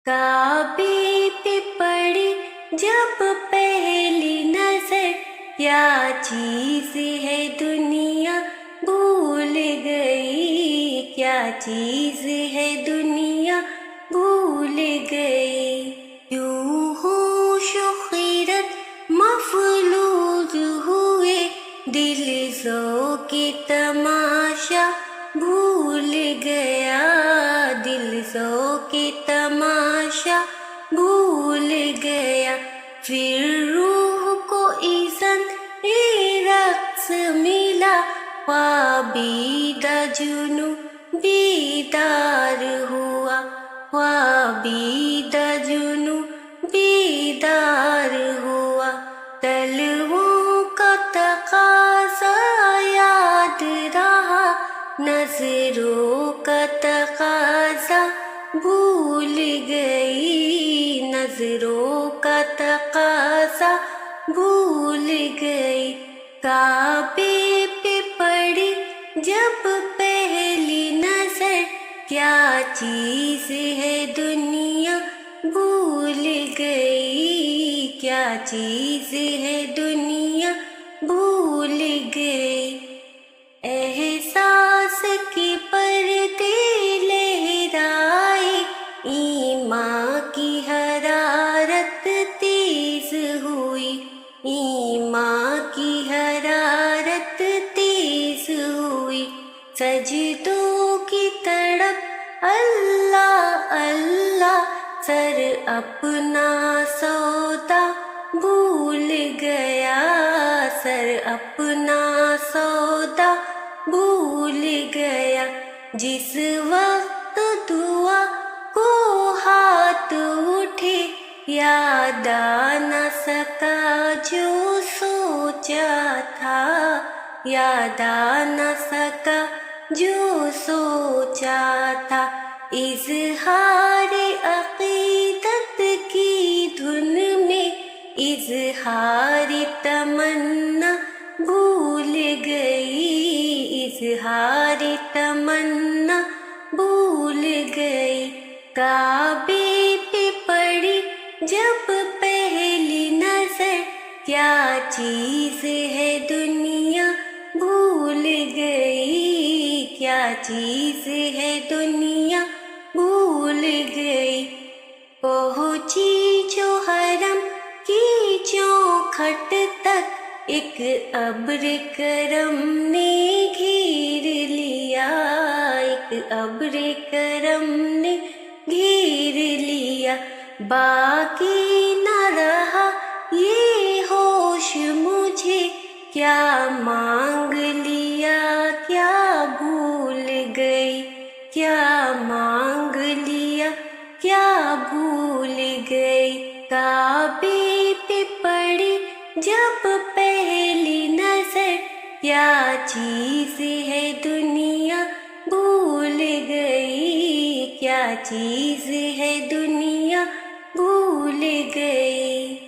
کعبے پہ پڑی جب پہلی نظر، کیا چیز ہے دنیا بھول گئی، کیا چیز ہے دنیا بھول گئی۔ یوں ہوش و خیرت مفلوج ہوئے، دل ذوق تماشا بھول گیا، دل ذوق تماشا بھول گیا۔ پھر روح کو اذن رقص ملا، خوابیدہ جنوں بیدار ہوا، خوابیدہ جنوں بیدار ہوا۔ تلووں کا تقاضا یاد رہا، نظروں کا تقاضا بھول گئی، نظروں کا تقاضا بھول گئی۔ کعبے پہ پڑی جب پہلی نظر، کیا چیز ہے دنیا بھول گئی، کیا چیز ہے دنیا بھول گئی۔ احساس کی پردے لہرائے، ایمان کی حرارت تیز ہوئی، ایمان کی حرارت تیز ہوئی۔ سجدوں کی تڑپ اللہ اللہ، سر اپنا سودا بھول گیا، سر اپنا سودا بھول گیا۔ جس وقت دعا کو ہاتھ اٹھے، یاد آ نہ سکا جو سوچا تھا، یاد آ نہ سکا جو سوچا تھا۔ اظہار عقیدت کی دھن میں، اظہار تمنا بھول گئی، اظہار تمنا بھول گئی۔ کعبے پہ پڑی جب پہلی نظر، کیا چیز ہے دنیا بھول گئی، کیا چیز ہے دنیا بھول گئی۔ پہنچی جو حرم کی چوکھٹ تک، ایک ابر کرم نے گھیر لیا، ایک ابر کرم نے گھیر لیا۔ باقی نہ رہا یہ ہوش مجھے، کیا مانگ لیا کیا بھول گئی، کیا مانگ لیا کیا بھول گئی۔ کعبے پہ پڑی جب پہلی نظر، کیا چیز ہے دنیا بھول گئی، کیا چیز ہے دنیا بھول گئی۔